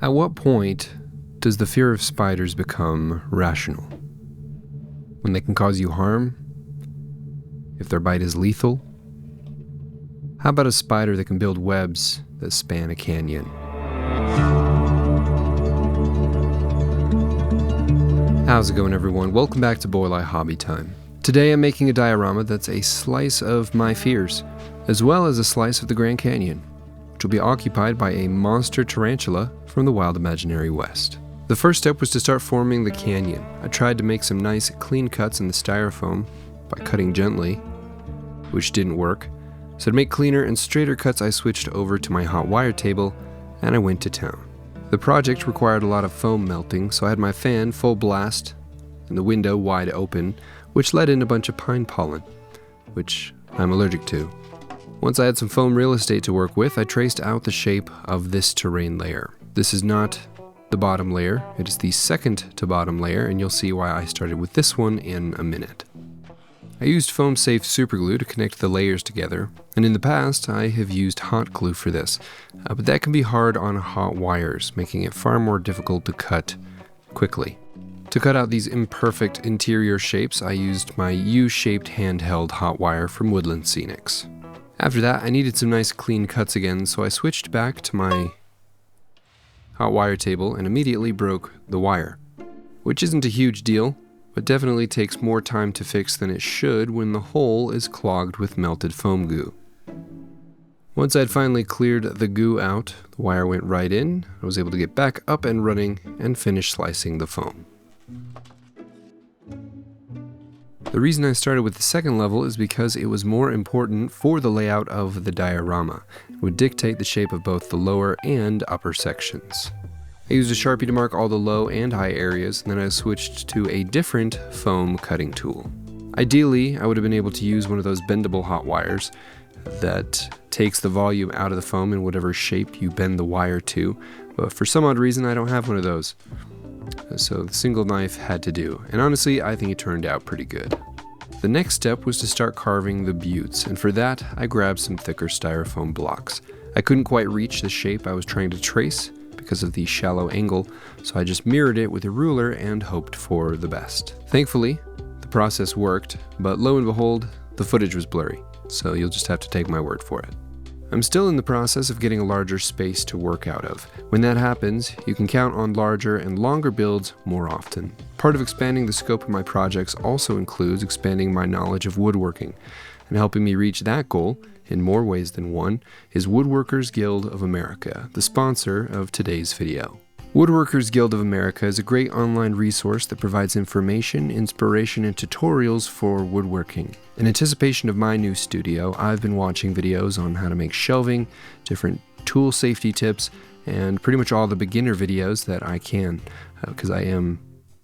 At what point does the fear of spiders become rational? When they can cause you harm? If their bite is lethal? How about a spider that can build webs that span a canyon? How's it going, everyone? Welcome back to Boileye Hobby Time. Today I'm making a diorama that's a slice of my fears, as well as a slice of the Grand Canyon, which will be occupied by a monster tarantula from the wild imaginary West. The first step was to start forming the canyon. I tried to make some nice clean cuts in the styrofoam by cutting gently, which didn't work. So to make cleaner and straighter cuts, I switched over to my hot wire table and I went to town. The project required a lot of foam melting, so I had my fan full blast and the window wide open, which let in a bunch of pine pollen, which I'm allergic to. Once I had some foam real estate to work with, I traced out the shape of this terrain layer. This is not the bottom layer, it is the second to bottom layer, and you'll see why I started with this one in a minute. I used foam-safe superglue to connect the layers together, and in the past I have used hot glue for this, but that can be hard on hot wires, making it far more difficult to cut quickly. To cut out these imperfect interior shapes, I used my U-shaped handheld hot wire from Woodland Scenics. After that, I needed some nice clean cuts again, so I switched back to my hot wire table and immediately broke the wire, which isn't a huge deal, but definitely takes more time to fix than it should when the hole is clogged with melted foam goo. Once I'd finally cleared the goo out, the wire went right in. I was able to get back up and running and finish slicing the foam. The reason I started with the second level is because it was more important for the layout of the diorama. It would dictate the shape of both the lower and upper sections. I used a Sharpie to mark all the low and high areas, and then I switched to a different foam cutting tool. Ideally, I would have been able to use one of those bendable hot wires that takes the volume out of the foam in whatever shape you bend the wire to, but for some odd reason I don't have one of those. So the single knife had to do, and honestly I think it turned out pretty good. The next step was to start carving the buttes, and for that I grabbed some thicker styrofoam blocks. I couldn't quite reach the shape I was trying to trace because of the shallow angle, so I just mirrored it with a ruler and hoped for the best. Thankfully, the process worked, but lo and behold, the footage was blurry, so you'll just have to take my word for it. I'm still in the process of getting a larger space to work out of. When that happens, you can count on larger and longer builds more often. Part of expanding the scope of my projects also includes expanding my knowledge of woodworking, and helping me reach that goal, in more ways than one, is Woodworkers Guild of America, the sponsor of today's video. Woodworkers Guild of America is a great online resource that provides information, inspiration, and tutorials for woodworking. In anticipation of my new studio, I've been watching videos on how to make shelving, different tool safety tips, and pretty much all the beginner videos that I can, because I am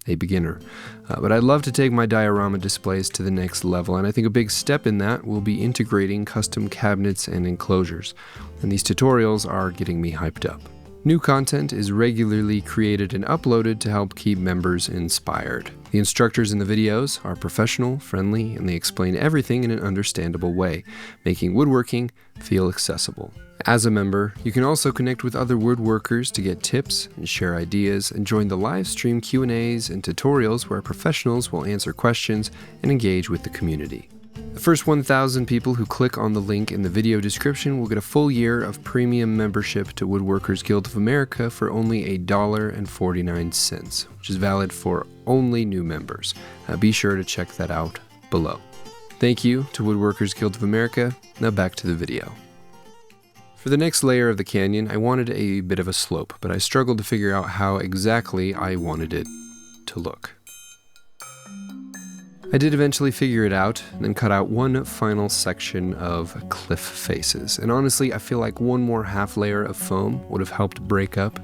a beginner. But I'd love to take my diorama displays to the next level, and I think a big step in that will be integrating custom cabinets and enclosures, and these tutorials are getting me hyped up. New content is regularly created and uploaded to help keep members inspired. The instructors in the videos are professional, friendly, and they explain everything in an understandable way, making woodworking feel accessible. As a member, you can also connect with other woodworkers to get tips and share ideas, and join the live stream Q&As and tutorials where professionals will answer questions and engage with the community. The first 1,000 people who click on the link in the video description will get a full year of premium membership to Woodworkers Guild of America for only $1.49, which is valid for only new members. Be sure to check that out below. Thank you to Woodworkers Guild of America. Now back to the video. For the next layer of the canyon, I wanted a bit of a slope, but I struggled to figure out how exactly I wanted it to look. I did eventually figure it out, and then cut out one final section of cliff faces. And honestly, I feel like one more half layer of foam would have helped break up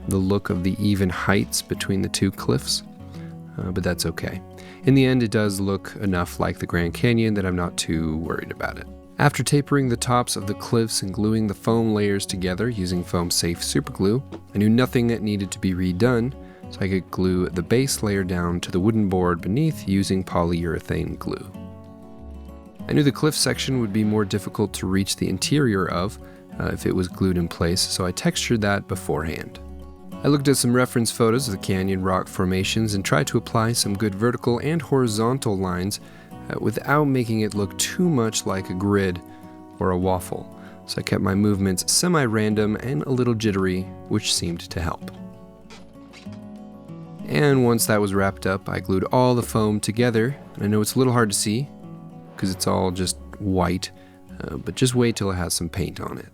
the look of the even heights between the two cliffs, but that's okay. In the end, it does look enough like the Grand Canyon that I'm not too worried about it. After tapering the tops of the cliffs and gluing the foam layers together using foam-safe superglue, I knew nothing needed to be redone, so I could glue the base layer down to the wooden board beneath using polyurethane glue. I knew the cliff section would be more difficult to reach the interior of if it was glued in place, so I textured that beforehand. I looked at some reference photos of the canyon rock formations and tried to apply some good vertical and horizontal lines without making it look too much like a grid or a waffle. So I kept my movements semi-random and a little jittery, which seemed to help. And once that was wrapped up, I glued all the foam together. I know it's a little hard to see because it's all just white, but just wait till it has some paint on it.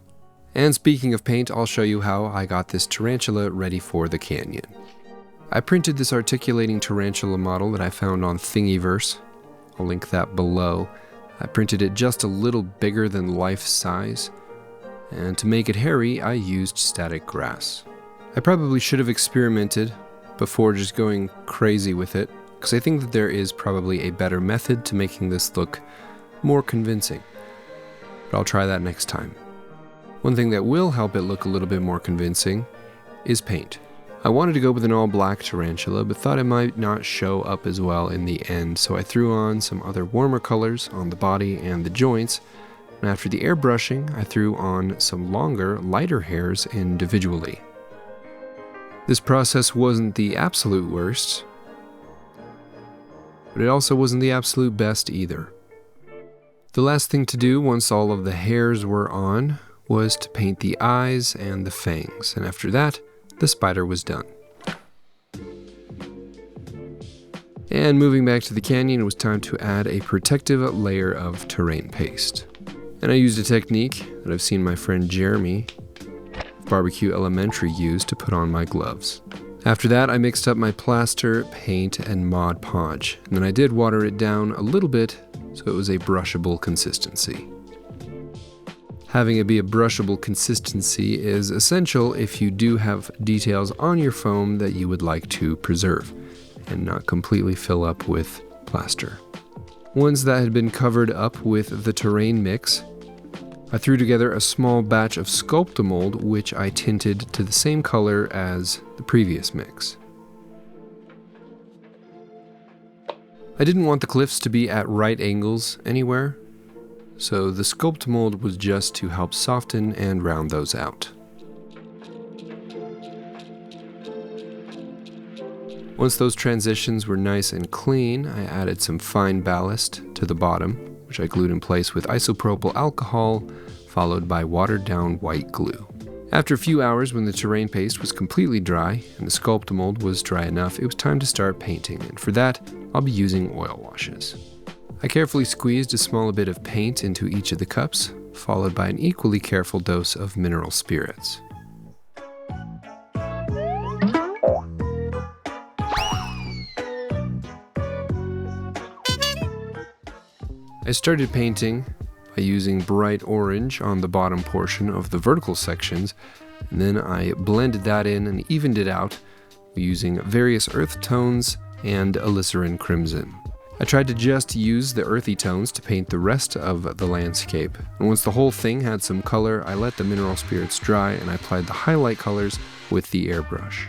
And speaking of paint, I'll show you how I got this tarantula ready for the canyon. I printed this articulating tarantula model that I found on Thingiverse. I'll link that below. I printed it just a little bigger than life size, and to make it hairy, I used static grass. I probably should have experimented before just going crazy with it, because I think that there is probably a better method to making this look more convincing. But I'll try that next time. One thing that will help it look a little bit more convincing is paint. I wanted to go with an all-black tarantula, but thought it might not show up as well in the end, so I threw on some other warmer colors on the body and the joints, and after the airbrushing, I threw on some longer, lighter hairs individually. This process wasn't the absolute worst, but it also wasn't the absolute best either. The last thing to do once all of the hairs were on was to paint the eyes and the fangs, and after that, the spider was done. And moving back to the canyon, it was time to add a protective layer of terrain paste. And I used a technique that I've seen my friend Jeremy Barbecue Elementary use to put on my gloves. After that, I mixed up my plaster, paint, and Mod Podge, and then I did water it down a little bit so it was a brushable consistency. Having it be a brushable consistency is essential if you do have details on your foam that you would like to preserve and not completely fill up with plaster. Once that had been covered up with the terrain mix, I threw together a small batch of Sculptamold, which I tinted to the same color as the previous mix. I didn't want the cliffs to be at right angles anywhere, so the Sculptamold was just to help soften and round those out. Once those transitions were nice and clean, I added some fine ballast to the bottom, which I glued in place with isopropyl alcohol, followed by watered down white glue. After a few hours, when the terrain paste was completely dry and the Sculptamold was dry enough, it was time to start painting, and for that, I'll be using oil washes. I carefully squeezed a small bit of paint into each of the cups, followed by an equally careful dose of mineral spirits. I started painting by using bright orange on the bottom portion of the vertical sections, and then I blended that in and evened it out using various earth tones and alizarin crimson. I tried to just use the earthy tones to paint the rest of the landscape, and once the whole thing had some color, I let the mineral spirits dry and I applied the highlight colors with the airbrush.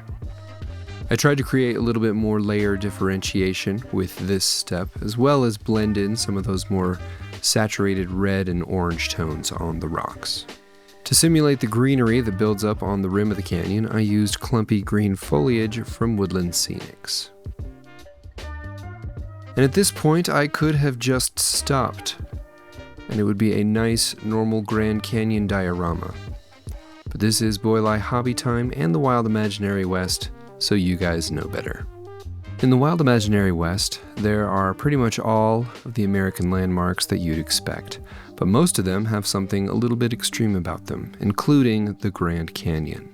I tried to create a little bit more layer differentiation with this step, as well as blend in some of those more saturated red and orange tones on the rocks. To simulate the greenery that builds up on the rim of the canyon, I used clumpy green foliage from Woodland Scenics. And at this point, I could have just stopped, and it would be a nice, normal Grand Canyon diorama. But this is Boylai Hobby Time and the Wild Imaginary West, so you guys know better. In the Wild Imaginary West, there are pretty much all of the American landmarks that you'd expect, but most of them have something a little bit extreme about them, including the Grand Canyon.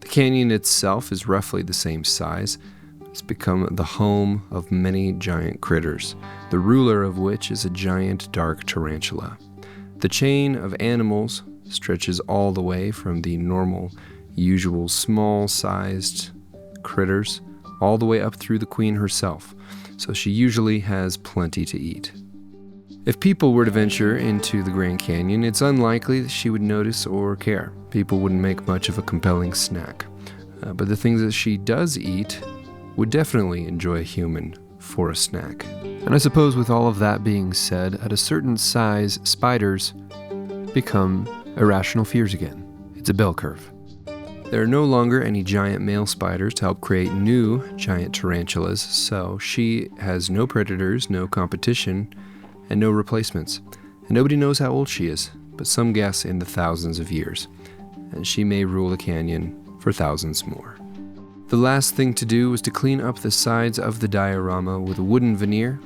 The canyon itself is roughly the same size. It's become the home of many giant critters, the ruler of which is a giant dark tarantula. The chain of animals stretches all the way from the normal, usual small-sized critters all the way up through the queen herself, so she usually has plenty to eat. If people were to venture into the Grand Canyon, it's unlikely that she would notice or care. People wouldn't make much of a compelling snack. But the things that she does eat would definitely enjoy a human for a snack. And I suppose with all of that being said, at a certain size, spiders become irrational fears again. It's a bell curve. There are no longer any giant male spiders to help create new giant tarantulas, so she has no predators, no competition, and no replacements. And nobody knows how old she is, but some guess in the thousands of years. And she may rule the canyon for thousands more. The last thing to do was to clean up the sides of the diorama with a wooden veneer,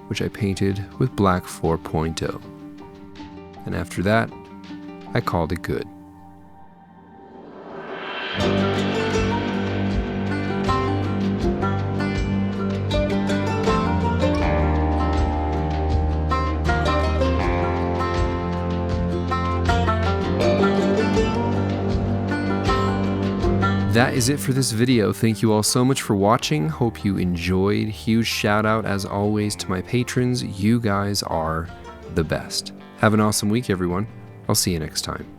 which I painted with black 4.0. And after that, I called it good. That is it for this video. Thank you all so much for watching. Hope you enjoyed. Huge shout out as always to my patrons. You guys are the best. Have an awesome week, everyone. I'll see you next time.